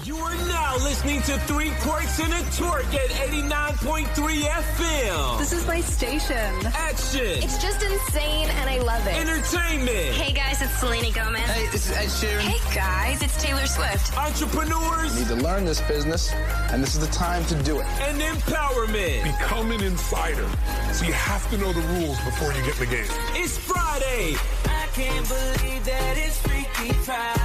You are now listening to Three Quirks and a Twerk at 89.3 FM. This is my station. Action. It's just insane and I love it. Entertainment. Hey guys, it's Selena Gomez. Hey, this is Ed Sheeran. Hey guys, it's Taylor Swift. Entrepreneurs. You need to learn this business, and this is the time to do it. And empowerment. Become an insider, so you have to know the rules before you get in the game. It's Friday. I can't believe that it's Freaky Friday.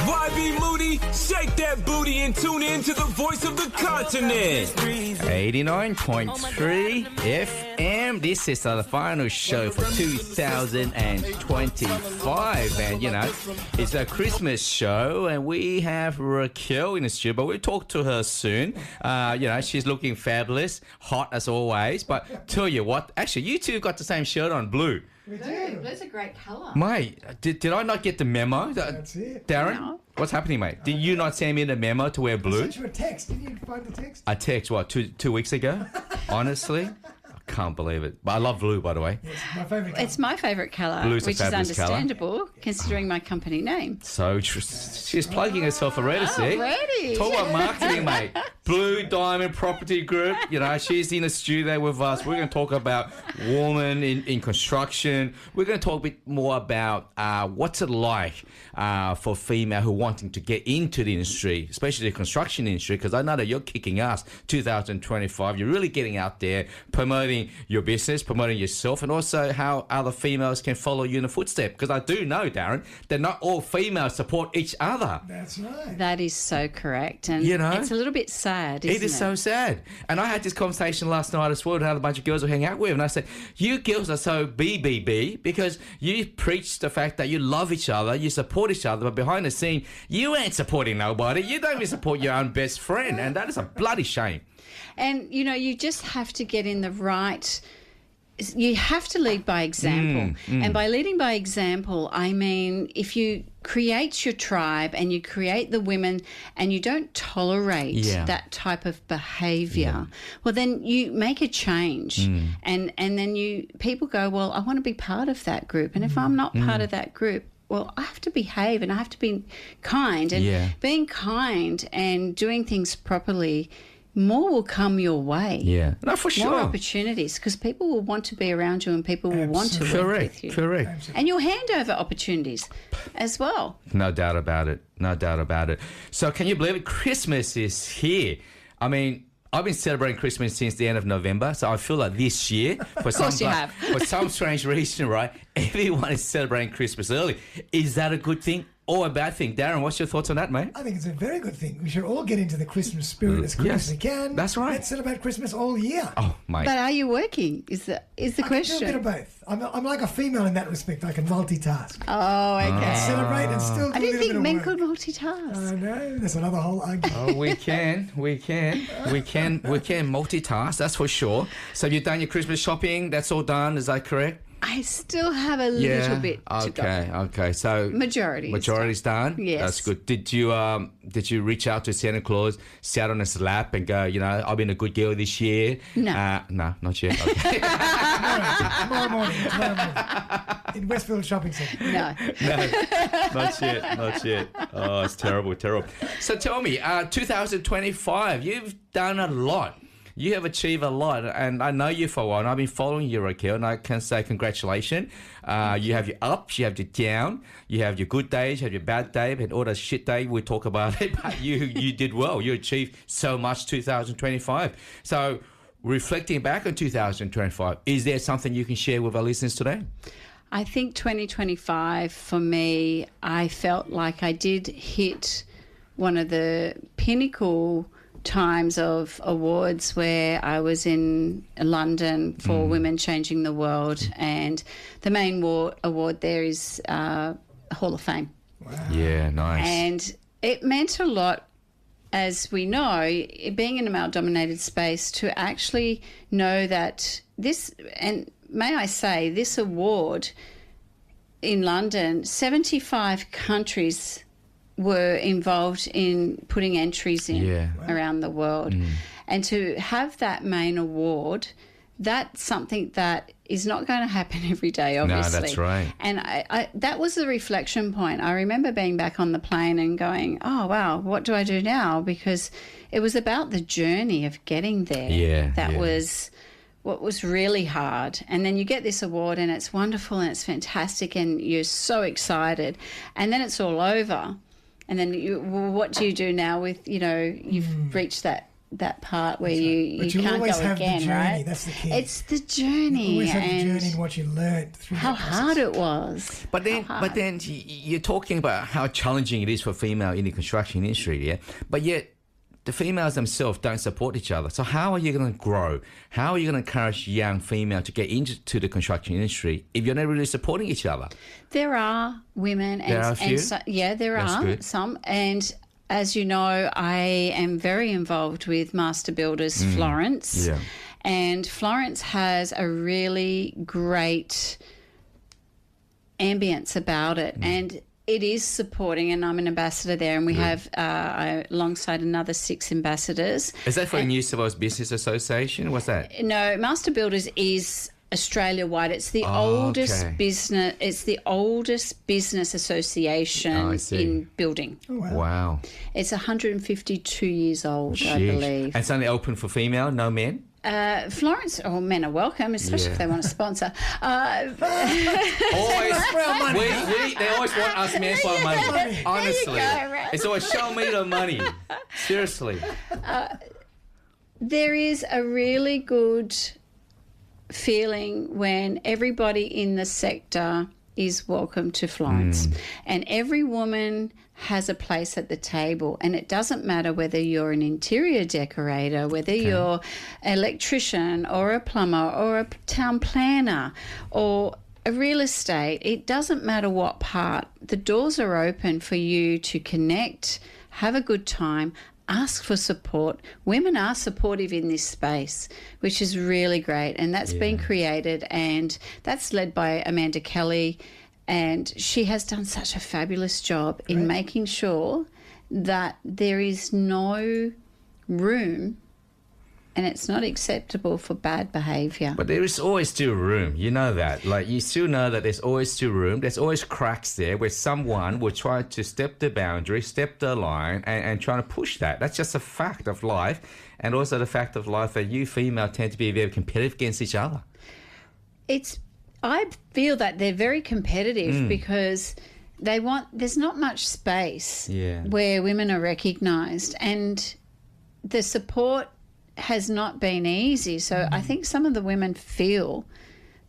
YB Moody, shake that booty and tune in to the voice of the continent. 89.3 FM. This is the final show for 2025. And, you know, it's a Christmas show. And we have Raquel in the studio, but we'll talk to her soon. You know, she's looking fabulous, hot as always. But tell you what, actually, you two got the same shirt on, blue. We do. That's a great colour. Mate, did I not get the memo? That's it. Darren, No. what's happening, mate? Did you not send me the memo to wear I blue? sent you a text. Did you find the text? I text, what, two weeks ago? Honestly? I can't believe it. But I love blue, by the way. Yes, my favourite colour. It's my favourite colour, Blue's a which is fabulous colour. understandable considering my company name. So she's plugging herself already, see? Already? Talk about marketing, mate. Blue Diamond Property Group. You know, she's in the studio with us. We're going to talk about women in construction. We're going to talk a bit more about what's it like for female who wanting to get into the industry, especially the construction industry, because I know that you're kicking ass 2025. You're really getting out there, promoting your business, promoting yourself, and also how other females can follow you in the footsteps. Because I do know, Darren, that not all females support each other. That's right. That is so correct. And You know? it's a little bit sad, isn't it? It is so sad. And I had this conversation last night as well with a bunch of girls who hang out with. And I said, you girls are so BBB because you preach the fact that you love each other, you support each other, but behind the scene, you ain't supporting nobody. You don't even support your own best friend. And that is a bloody shame. And, you know, you just have to get in the right... You have to lead by example. And by leading by example, I mean, if you create your tribe and you create the women and you don't tolerate that type of behaviour, well, then you make a change. And then people go, well, I want to be part of that group. And if I'm not part of that group, well, I have to behave and I have to be kind. And being kind and doing things properly, more will come your way. Yeah. No, for sure. More opportunities, because people will want to be around you and people will want to work with you. Correct. Absolutely. And you'll hand over opportunities as well. No doubt about it. No doubt about it. So can you believe it? Christmas is here. I mean, I've been celebrating Christmas since the end of November, so I feel like this year, for some strange reason, right, everyone is celebrating Christmas early. Is that a good thing or a bad thing? Darren, what's your thoughts on that, mate? I think it's a very good thing. We should all get into the Christmas spirit as quick as we can. That's right. Let's celebrate Christmas all year. Oh, mate. But are you working? Is the question. I can do a bit of both. I'm like a female in that respect. I can multitask. Oh, okay. Celebrate and still do I a didn't little think bit men of could work. multitask. I know. There's another whole argument. Oh, we can multitask, that's for sure. So you've done your Christmas shopping, that's all done, is that correct? I still have a little bit to go. Okay. So majority's done. Yes. That's good. Did you reach out to Santa Claus, sit on his lap, and go, you know, I've been a good girl this year? No. No, not yet. Okay. Tomorrow morning. In Westfield Shopping Centre. No. Not yet. Oh, it's terrible. So tell me, 2025, you've done a lot. You have achieved a lot, and I know you for a while, and I've been following you, Raquel, and I can say congratulations. You have your ups, you have your down, you have your good days, you have your bad day, and all the shit day, we'll talk about it, but you did well. You achieved so much 2025. So reflecting back on 2025, is there something you can share with our listeners today? I think 2025, for me, I felt like I did hit one of the pinnacle times of awards where I was in London for Women Changing the World, and the main award there is Hall of Fame. Wow. Yeah, nice. And it meant a lot, as we know, being in a male-dominated space, to actually know that this, and may I say, this award in London, 75 countries were involved in putting entries in around the world. And to have that main award, that's something that is not going to happen every day, obviously. No, that's right. And I that was the reflection point. I remember being back on the plane and going, oh, wow, what do I do now? Because it was about the journey of getting there. Yeah. That was what was really hard. And then you get this award and it's wonderful and it's fantastic and you're so excited. And then it's all over. And then what do you do now with, you've reached that part where you can't always go have again, the journey. right? That's the key. It's the journey. You always have the and journey and what you learned through how that process. hard it was. But then you're talking about how challenging it is for female in the construction industry, yeah? But yet the females themselves don't support each other. So how are you going to grow? How are you going to encourage young female to get into the construction industry if you're not really supporting each other? There are women. There are a few? There That's are good. some. And as you know, I am very involved with Master Builders Florence. Yeah. And Florence has a really great ambience about it. And it is supporting, and I'm an ambassador there, and we have alongside another 6 ambassadors. Is that for the New South Wales Business Association? What's that? No, Master Builders is Australia-wide. It's the oldest business. It's the oldest business association in building. Oh, Wow. It's 152 years old, I Sheesh. believe. And it's only open for female, no men? Florence, men are welcome, especially if they want to sponsor. Always, they always want us men for money. Honestly, it's always show me the money. Seriously, There is a really good feeling when everybody in the sector is welcome to Florence, and every woman has a place at the table, and it doesn't matter whether you're an interior decorator, whether you're an electrician or a plumber or a town planner or a real estate. It doesn't matter what part. The doors are open for you to connect, have a good time, ask for support. Women are supportive in this space, which is really great, and that's been created, and that's led by Amanda Kelly. And she has done such a fabulous job in making sure that there is no room and it's not acceptable for bad behaviour. but there is always still room. You know that. Like, you still know that there's always still room. There's always cracks there where someone will try to step the boundary, step the line, and try to push that. That's just a fact of life, and also the fact of life that you female tend to be very competitive against each other. I feel that they're very competitive because there's not much space where women are recognised, and the support has not been easy. So I think some of the women feel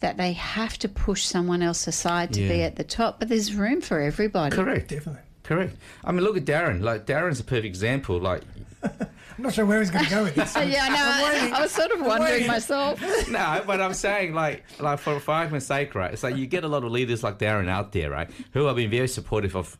that they have to push someone else aside to be at the top, but there's room for everybody. Correct. Definitely. Correct. I mean, look at Darren. Like, Darren's a perfect example. Like, I'm not sure where he's going to go with this. Yeah, I know. I was sort of wondering myself. no, but I'm saying, like for argument's sake, right? It's like you get a lot of leaders like Darren out there, right, who have been very supportive of,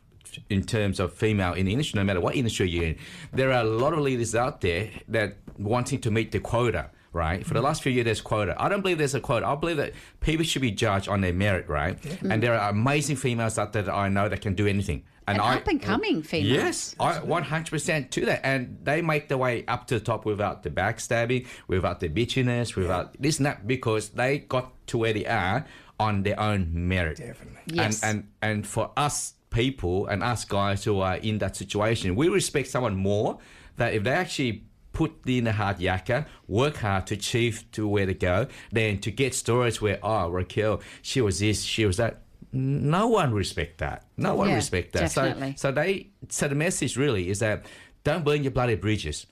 in terms of female in the industry, no matter what industry you're in. There are a lot of leaders out there that wanting to meet the quota, right? For the last few years, there's quota. I don't believe there's a quota. I believe that people should be judged on their merit, right? And there are amazing females out there that I know that can do anything. And up and coming females. Yes, I 100% to that. And they make their way up to the top without the backstabbing, without the bitchiness, without this and that, because they got to where they are on their own merit. Definitely. Yes. And for us people and us guys who are in that situation, we respect someone more that if they actually put in a hard yakka, work hard to achieve to where to go, than to get stories where, oh, Raquel, she was this, she was that. No one respect that. No one respect that. Definitely. So the message really is that don't burn your bloody bridges.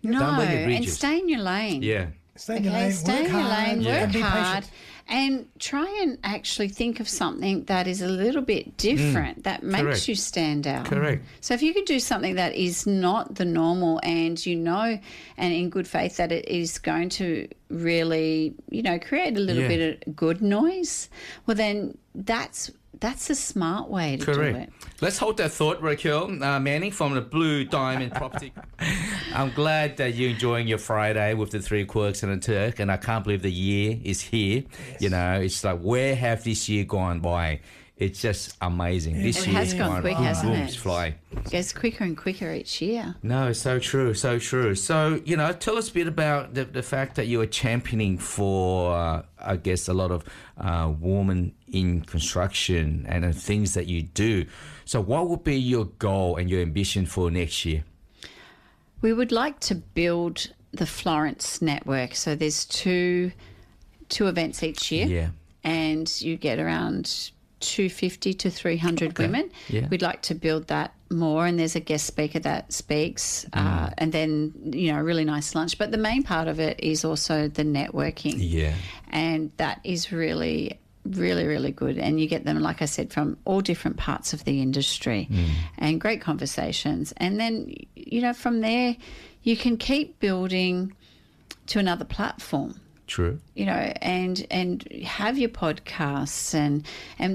No, Don't burn your and bridges. stay in your lane. Yeah. Stay in your lane, Stay work in your hard, lane, and work be hard, patient. and try and actually think of something that is a little bit different that makes Correct. you stand out. Correct. So if you could do something that is not the normal, and you know, and in good faith that it is going to really, create a little bit of good noise, well then that's a smart way to do it. Let's hold that thought, Raquel Manning from the Blue Diamond Property. I'm glad that you're enjoying your Friday with the 3 quirks and a Turk, and I can't believe the year is here. Yes. It's like, where have this year gone by? It's just amazing. This It year, has gone quick, hasn't it? Fly. It gets quicker and quicker each year. No, it's so true, so true. So, tell us a bit about the fact that you are championing for, I guess, a lot of women in construction and the things that you do. So what would be your goal and your ambition for next year? We would like to build the Florence network. So there's two events each year. Yeah. And you get around 250 to 300 women. Yeah. We'd like to build that more, and there's a guest speaker that speaks, and then, a really nice lunch. But the main part of it is also the networking. Yeah. And that is really, really, really good. And you get them, like I said, from all different parts of the industry and great conversations. And then, from there, you can keep building to another platform. True. And have your podcasts, and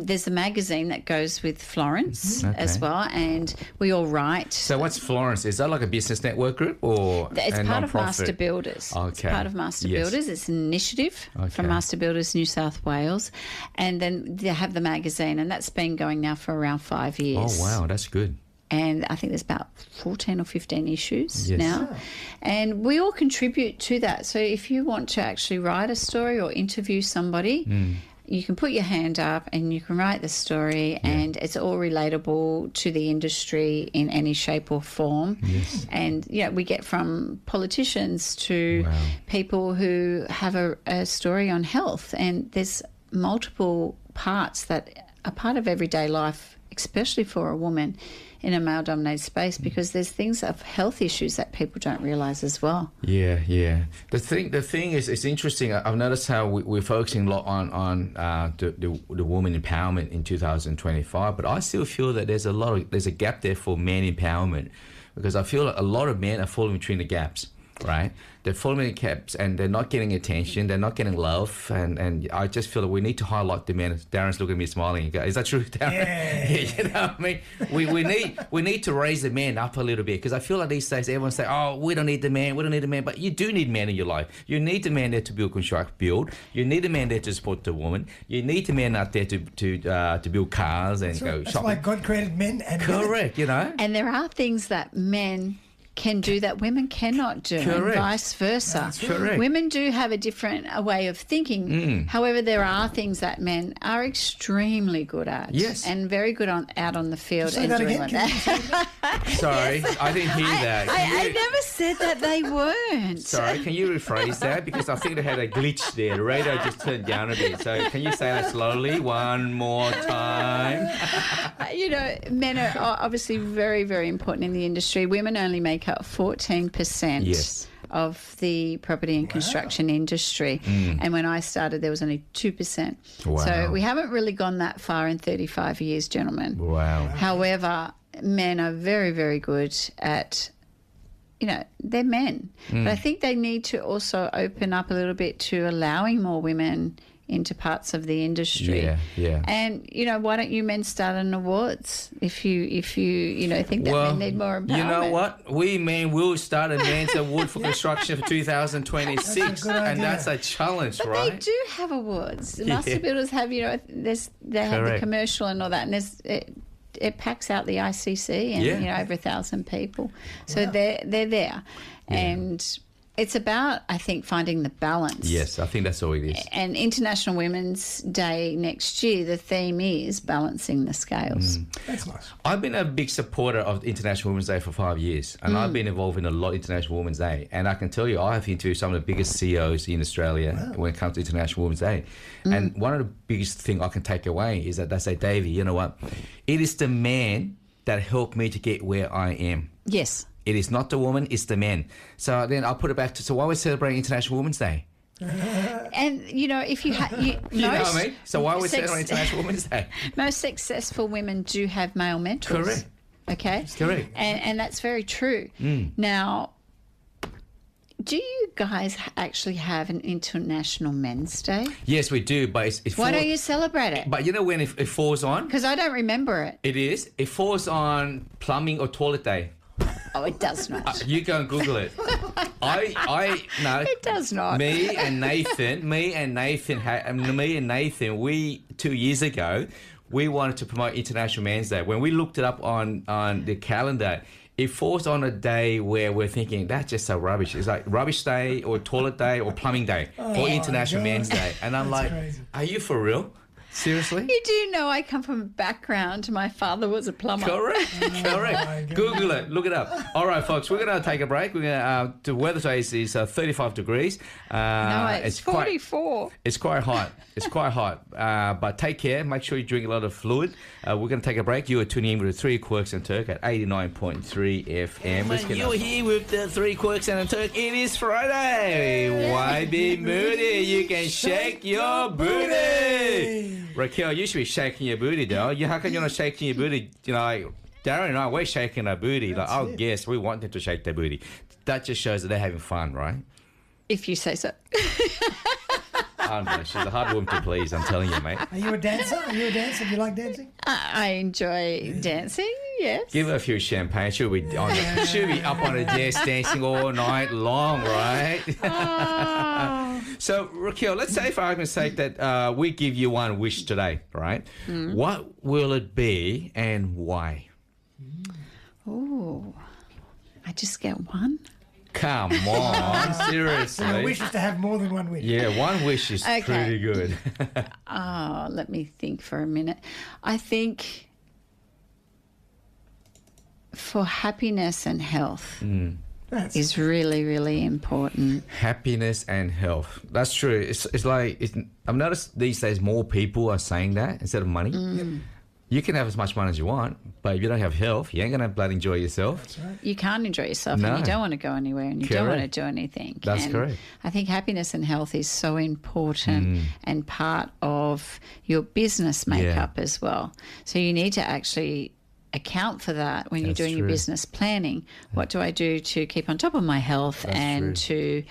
there's a magazine that goes with Florence as well, and we all write. So what's Florence? Is that like a business network group or it's a part of non-profit? Master Builders. Okay. It's part of Master Builders. It's an initiative Okay. from Master Builders New South Wales, and then they have the magazine, and that's been going now for around 5 years. Oh, wow, that's good. And I think there's about 14 or 15 issues Yes. now. And we all contribute to that. So if you want to actually write a story or interview somebody, you can put your hand up and you can write the story, and it's all relatable to the industry in any shape or form. Yes. And, we get from politicians to people who have a story on health. And there's multiple parts that are part of everyday life, especially for a woman in a male-dominated space, because there's things of health issues that people don't realise as well. Yeah. The thing is, it's interesting. I've noticed how we're focusing a lot on the woman empowerment in 2025, but I still feel that there's a gap there for men empowerment, because I feel like a lot of men are falling between the gaps. Right, they're falling in the gaps and they're not getting attention, they're not getting love, and I just feel that we need to highlight the men. Darren's looking at me smiling and go, "Is that true, Darren?" Yeah. You know what I mean? We need to raise the men up a little bit, because I feel like these days everyone say, "Oh, we don't need the man, but you do need men in your life. You need the man there to build. You need the man there to support the woman. You need the man out there to build cars and go That's shopping. why God created men and women. Correct, And there are things that men can do that women cannot do, and vice versa. Correct. Women do have a different way of thinking. However, there are things that men are extremely good at. Yes. And very good out on the field Say and that doing again, like can you that. Sorry, I didn't hear that. I never said that they weren't. Sorry, can you rephrase that? Because I think they had a glitch there. The radar just turned down a bit. So can you say that slowly one more time? Men are obviously very, very important in the industry. Women only make up 14% of the property and construction industry. And when I started, there was only 2%. Wow. So we haven't really gone that far in 35 years, gentlemen. Wow. However, men are very, very good at, they're men. But I think they need to also open up a little bit to allowing more women into parts of the industry. Yeah. And, why don't you men start an awards if you think that men need more empowerment? You know what? We men will start a men's award for construction for 2026. That's a good idea. And that's a challenge, But right? they do have awards. The Master Builders have, they have the Correct. commercial and all that, and it packs out the ICC and, over 1,000 people. So they're there. Yeah. And it's about, I think, finding the balance. Yes, I think that's all it is. And International Women's Day next year, the theme is balancing the scales. That's nice. I've been a big supporter of International Women's Day for 5 years, and I've been involved in a lot of International Women's Day. And I can tell you, I have interviewed some of the biggest CEOs in Australia when it comes to International Women's Day. And one of the biggest things I can take away is that they say, Davey, you know what? It is the man that helped me to get where I am. Yes. It is not the woman, it's the men. So then I'll put it back to, so why are we celebrating International Women's Day? And, if you You know what I mean? So why are we celebrating International Women's Day? Most successful women do have male mentors. Correct. Okay? Correct. And that's very true. Now, do you guys actually have an International Men's Day? Yes, we do, but it's Why don't you celebrate it? But you know when it falls on? Because I don't remember it. It is. It falls on plumbing or toilet day. Oh, it does not. You go and Google it. I no. It does not. Me and Nathan, we 2 years ago, we wanted to promote International Men's Day. When we looked it up on the calendar, it falls on a day where we're thinking, that's just so rubbish. It's like rubbish day or toilet day or plumbing day or International Men's Day. And I'm like, crazy. Are you for real? Seriously? You do know I come from a background. My father was a plumber. Correct. God. Google it. Look it up. All right, folks, we're going to take a break. We're going to, the weather today is 35 degrees. No, it's 44. It's quite hot. It's quite hot. But take care. Make sure you drink a lot of fluid. We're going to take a break. You are tuning in with the 3 Quirks and Turk at 89.3 FM. You're here with the 3 Quirks and a Turk. It is Friday. Why be moody? You can shake your booty. Raquel, you should be shaking your booty, though. How come you're not shaking your booty? You know, like, Darren and I, we're shaking our booty. Like, oh, yes, we want them to shake their booty. That just shows that they're having fun, right? If you say so. I don't know. She's a hard woman to please, I'm telling you, mate. Are you a dancer? Do you like dancing? I enjoy dancing, yes. Give her a few champagne. She'll be up on a desk dancing all night long, right? Oh. So, Raquel, let's say for argument's sake that we give you one wish today, right? What will it be and why? Oh, I just get one? Come on, seriously. So your wish is to have more than one wish. Yeah, one wish is Okay. pretty good. Oh, let me think for a minute. I think for happiness and health is really, really important. Happiness and health. That's true. It's like I've noticed these days more people are saying that instead of money. You can have as much money as you want, but if you don't have health, you ain't going to bloody enjoy yourself. That's right. You can't enjoy yourself No. and you don't want to go anywhere and you don't want to Correct. do anything. That's and correct. I think happiness and health is so important and part of your business makeup as well. So you need to actually account for that when you're That's doing your true. business planning. What do I do to keep on top of my health and to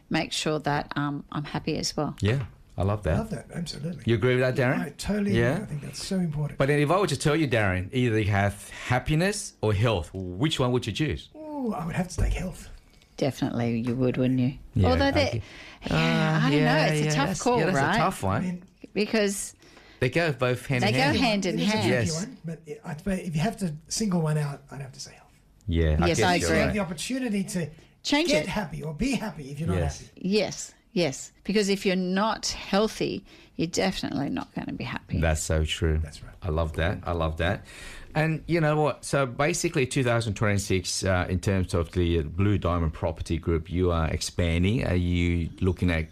make sure that I'm happy as well? Yeah, I love that. I love that, absolutely. You agree with that, Darren? I totally Yeah. agree. I think that's so important. But then if I were to tell you, Darren, either you have happiness or health, which one would you choose? Ooh, I would have to take health. Definitely you would, wouldn't you? Yeah, Although okay. I don't know, it's a tough call, that's right? a tough one. I mean, Because They go both hand they in go hand. hand in it is a hand. tricky Yes. one, but if you have to single one out, I'd have to say health. Yeah, Yes, guess I you're agree. You have right. the opportunity to Change get it. happy or be happy if you're not Yes. happy. Yes. Because if you're not healthy, you're definitely not going to be happy. That's so true. That's right. I love that. And you know what? So basically 2026, in terms of the Blue Diamond Property Group, you are expanding. Are you looking at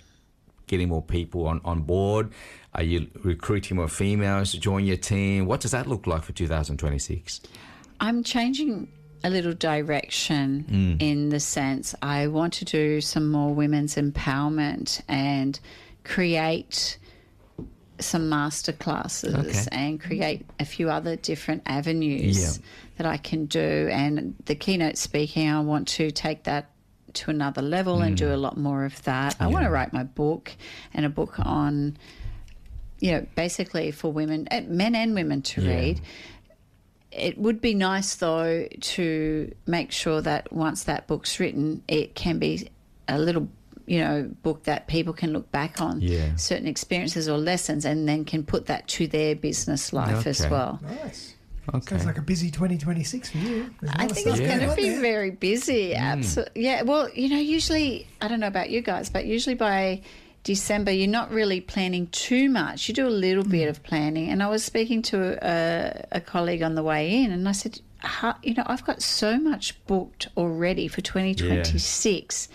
getting more people on board? Are you recruiting more females to join your team? What does that look like for 2026? I'm changing a little direction in the sense I want to do some more women's empowerment and create some master classes and create a few other different avenues that I can do. And the keynote speaking, I want to take that to another level and do a lot more of that. I want to write my book, and a book on, basically for women, men and women to read. It would be nice, though, to make sure that once that book's written, it can be a little, book that people can look back on certain experiences or lessons and then can put that to their business life as well. Nice. Okay. Sounds like a busy 2026 for you. There's a lot I of think stuff it's going to on be there. very busy. Absolutely. Yeah. Well, usually, I don't know about you guys, but usually by December, you're not really planning too much. You do a little bit of planning. And I was speaking to a colleague on the way in, and I said, I've got so much booked already for 2026.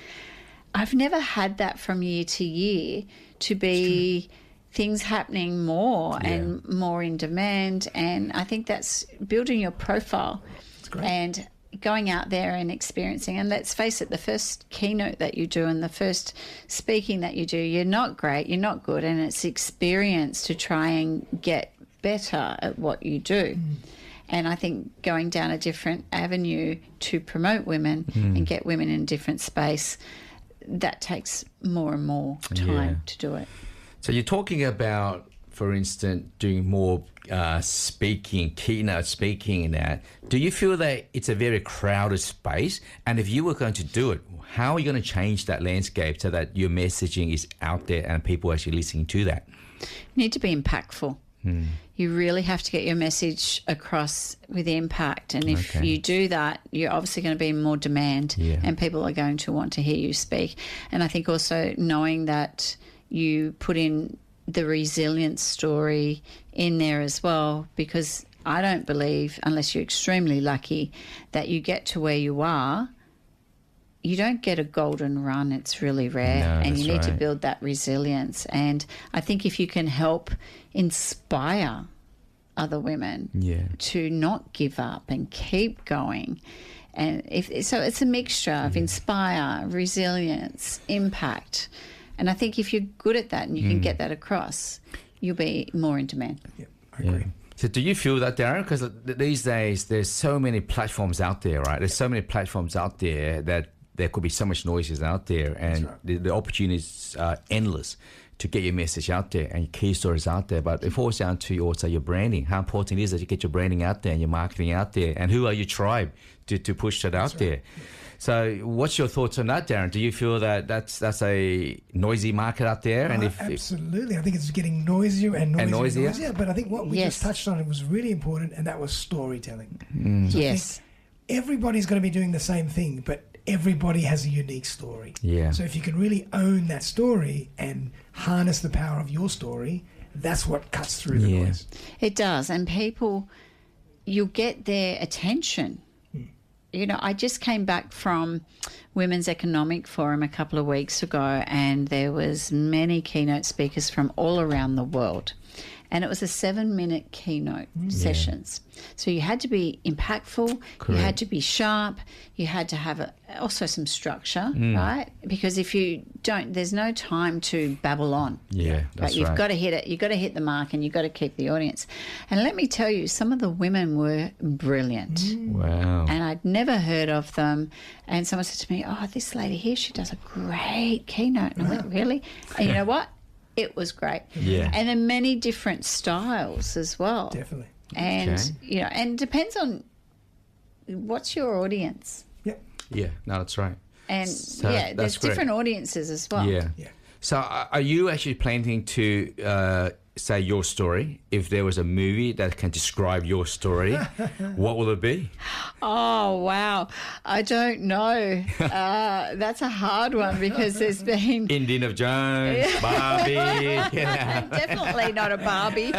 I've never had that from year to year to be things happening more and more in demand. And I think that's building your profile and going out there and experiencing. And let's face it, the first keynote that you do and the first speaking that you do, you're not great, you're not good, and it's experience to try and get better at what you do. And I think going down a different avenue to promote women and get women in a different space, that takes more and more time to do it. So you're talking about, for instance, doing more speaking, keynote speaking in that. Do you feel that it's a very crowded space? And if you were going to do it, how are you going to change that landscape so that your messaging is out there and people are actually listening to that? You need to be impactful. You really have to get your message across with impact. And if you do that, you're obviously going to be in more demand and people are going to want to hear you speak. And I think also knowing that you put in the resilience story in there as well, because I don't believe, unless you're extremely lucky, that you get to where you are. You don't get a golden run. It's really rare. No, and you need to right. build that resilience. And I think if you can help inspire other women to not give up and keep going, and so it's a mixture of inspire, resilience, impact. And I think if you're good at that and you can get that across, you'll be more in demand. Yeah, I agree. So do you feel that, Darren? Because these days there's so many platforms out there, right? There's so many platforms out there that there could be so much noises out there, and the opportunities are endless to get your message out there and your key stories out there. But it falls down to also your branding. How important it is that you get your branding out there and your marketing out there, and who are your tribe to push that out there. So what's your thoughts on that, Darren? Do you feel that that's a noisy market out there? And Absolutely. I think it's getting noisier and noisier. But I think what we just touched on, it was really important, and that was storytelling. So I think everybody's going to be doing the same thing, but everybody has a unique story. Yeah. So if you can really own that story and harness the power of your story, that's what cuts through the noise. It does. And people, you'll get their attention. You know, I just came back from Women's Economic Forum a couple of weeks ago, and there was many keynote speakers from all around the world. And it was a 7-minute keynote sessions. So you had to be impactful, you had to be sharp, you had to have also some structure, right? Because if you don't, there's no time to babble on. Yeah, that's You've right. got to hit it. You've got to hit the mark, and you've got to keep the audience. And let me tell you, some of the women were brilliant. Wow. And I'd never heard of them. And someone said to me, oh, this lady here, she does a great keynote. And I went, really? And you know what? It was great. Yeah. And in many different styles as well. Definitely. And, you know, and it depends on what's your audience. Yep. Yeah, no, that's right. And, So there's that's great. different audiences as well. Yeah. So are you actually planning to say your story? If there was a movie that can describe your story, what will it be? Oh, wow. I don't know. That's a hard one because there's been... Indiana Jones, Barbie. Definitely not a Barbie.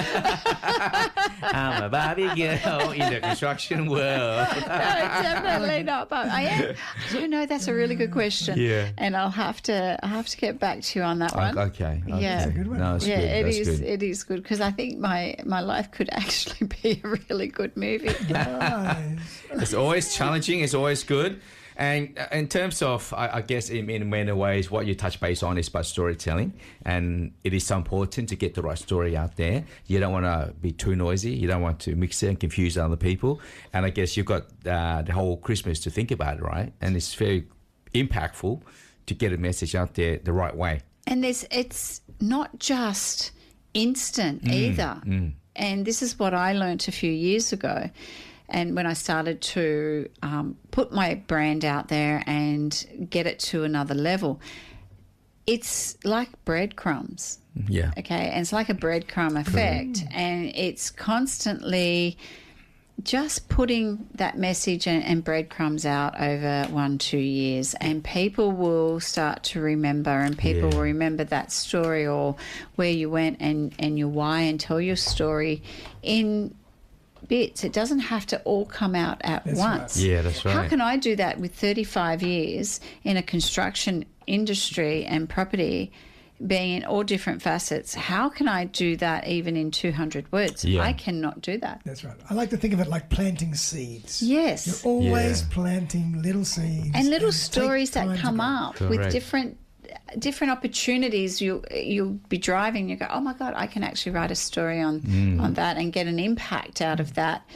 I'm a Barbie girl in the construction world. No, definitely not Barbie. I don't know. That's a really good question. Yeah. And I'll have to get back to you on that one. Okay. Yeah. That's a good one. No, it's Yeah, good. it That's is. good. It is good because I think my life could actually be a really good movie. Nice. It's always challenging. It's always good. And in terms of, I guess, in many ways, what you touch base on is about storytelling. And it is so important to get the right story out there. You don't want to be too noisy. You don't want to mix it and confuse other people. And I guess you've got the whole Christmas to think about, right? And it's very impactful to get a message out there the right way. And it's not just instant either. And this is what I learnt a few years ago. And when I started to put my brand out there and get it to another level, it's like breadcrumbs. Yeah. Okay. And it's like a breadcrumb effect. And it's constantly just putting that message and breadcrumbs out over 1-2 years, and people will start to remember, and people will remember that story or where you went and your why, and tell your story in bits. It doesn't have to all come out at once. Yeah, that's right. How can I do that with 35 years in a construction industry and property, being in all different facets? How can I do that even in 200 words? Yeah. I cannot do that. That's right. I like to think of it like planting seeds. Yes. You're always planting little seeds. And little take stories that time to come grow. up with Correct. different opportunities. You'll be driving, you go, oh my God, I can actually write a story on that and get an impact out of that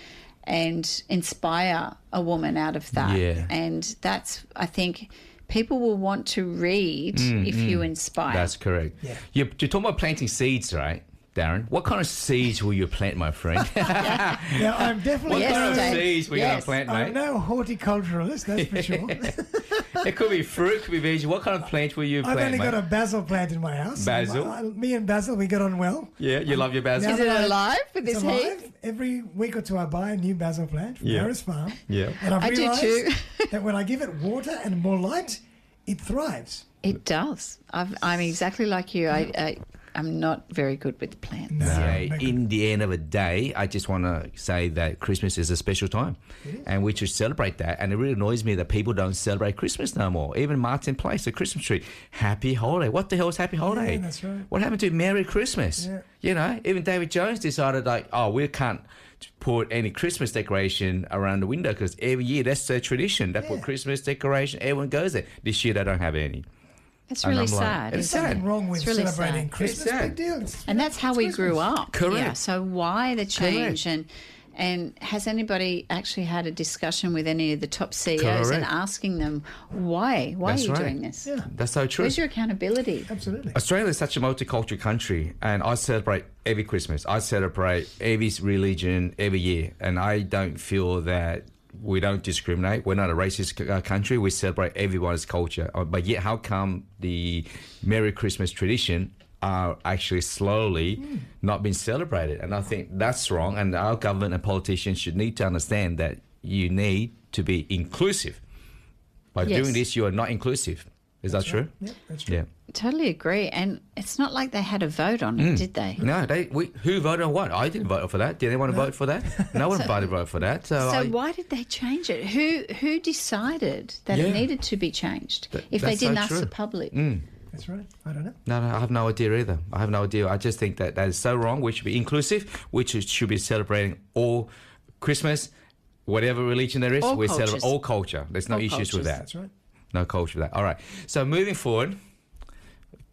and inspire a woman out of that. Yeah. And that's, I think, people will want to read if you inspire. That's correct. Yeah. You're talking about planting seeds, right? Darren, what kind of seeds will you plant, my friend? Yeah, I'm definitely. What kind of seeds will you going to plant, mate? I'm no horticulturalist, that's for sure. It could be fruit, it could be veggie. What kind of plant will you plant, I've only mate? got a basil plant in my house. Basil? Me and Basil, we get on well. Yeah, you love your basil? Is it alive with It's this alive. heat? Every week or two, I buy a new basil plant from Harris Farm. Yeah. And I've I do realised too. that when I give it water and more light, it thrives. It does. I'm exactly like you. I'm not very good with plants. No. In the end of the day, I just want to say that Christmas is a special time and we should celebrate that. And it really annoys me that people don't celebrate Christmas no more. Even Martin Place, the Christmas tree. Happy holiday. What the hell is happy holiday? Yeah, that's right. What happened to Merry Christmas? Yeah. You know, even David Jones decided we can't put any Christmas decoration around the window because every year that's their tradition. They put Christmas decoration, everyone goes there. This year they don't have any. It's really sad. It's There's sad. nothing wrong with It's really celebrating sad. Christmas. It's sad. Big deal. And that's how we grew up. Correct. Yeah. So why the change? And has anybody actually had a discussion with any of the top CEOs and Correct. asking them why That's are you right. doing this? Yeah. That's so true. Where's your accountability? Absolutely. Australia is such a multicultural country, and I celebrate every Christmas. I celebrate every religion every year, and I don't feel that we don't discriminate. We're not a racist country. We celebrate everyone's culture. But yet, how come the Merry Christmas tradition are actually slowly not being celebrated? And I think that's wrong, and our government and politicians should need to understand that you need to be inclusive. By doing this, you are not inclusive. Is that true? Yeah, that's true. Yeah. Totally agree. And it's not like they had a vote on it, did they? No, who voted on what? I didn't vote for that. Did anyone vote for that? No one voted for that. So why did they change it? Who decided that it needed to be changed if they that's so didn't ask true. the public? That's right. I don't know. No, I have no idea either. I have no idea. I just think that is so wrong. We should be inclusive. We should be celebrating all Christmas, whatever religion there is. All We cultures. celebrate all culture. There's no All issues with cultures. that. That's right. No culture with that. All right. So moving forward,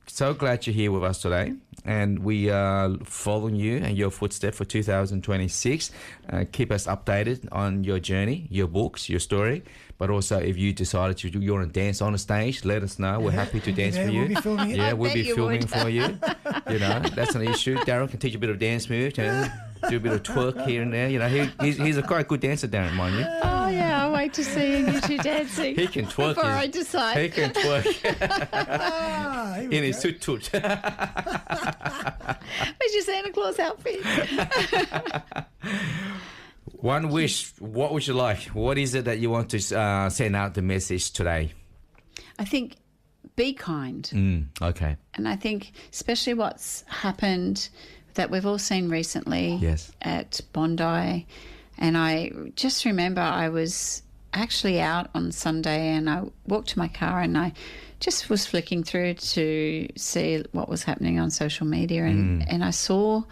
so glad you're here with us today. And we are following you and your footsteps for 2026. Keep us updated on your journey, your books, your story. But also, if you decided you want to dance on the stage, let us know. We're happy to dance for you. We'll be filming it. Yeah, I we'll bet be you filming would. for you. You know, that's an issue. Darren can teach a bit of dance moves and do a bit of twerk here and there. You know, he's a quite good dancer, Darren, mind you. Oh, yeah. I'll wait to see you two dancing. He can twerk. Before I decide. He can twerk Here we in his go. toot-toot. Where's your Santa Claus outfit? One wish, what would you like? What is it that you want to send out the message today? I think be kind. Okay. And I think especially what's happened that we've all seen recently Yes. at Bondi. And I just remember I was actually out on Sunday and I walked to my car and I just was flicking through to see what was happening on social media. And I saw,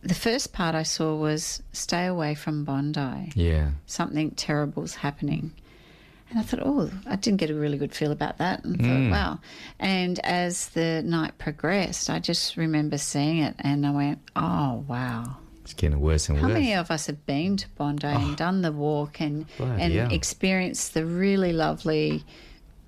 the first part I saw was stay away from Bondi. Yeah. Something terrible's happening. And I thought, I didn't get a really good feel about that. And thought, wow. And as the night progressed, I just remember seeing it and I went, oh, wow. It's getting worse and How worse. many of us have been to Bondi and done the walk and bloody hell. experienced the really lovely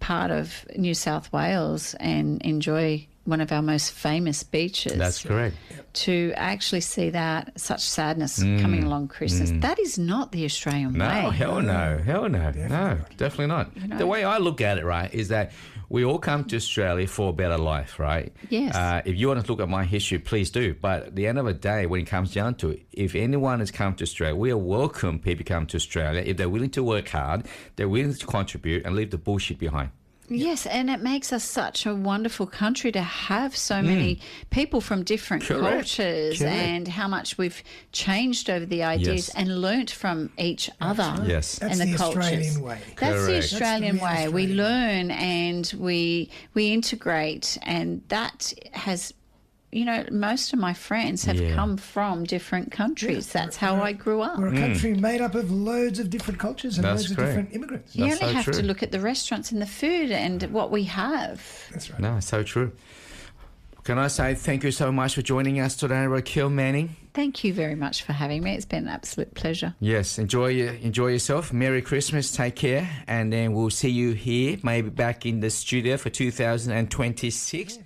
part of New South Wales and enjoy one of our most famous beaches? That's correct. To actually see that, such sadness coming along Christmas, that is not the Australian No, way. hell no. Hell no. No, definitely not. know? The way I look at it, right, is that we all come to Australia for a better life, right? Yes. If you want to look at my history, please do. But at the end of the day, when it comes down to it, if anyone has come to Australia, we are welcome people come to Australia if they're willing to work hard, they're willing to contribute and leave the bullshit behind. Yes, and it makes us such a wonderful country to have so many people from different cultures Correct. and how much we've changed over the ideas Yes. and learnt from each other Yes. That's and the cultures. Australian way. That's the Correct. Australian That's the way. real We Australian learn and we integrate, and that has, you know, most of my friends have Yeah. come from different countries. That's how I grew up. We're a country made up of loads of different cultures and That's loads great. of different immigrants. You That's only so have to true. look at the restaurants and the food and what we have. That's right. No, so true. Can I say thank you so much for joining us today, Raquel Manning? Thank you very much for having me. It's been an absolute pleasure. Yes, enjoy yourself. Merry Christmas, take care, and then we'll see you here, maybe back in the studio for 2026.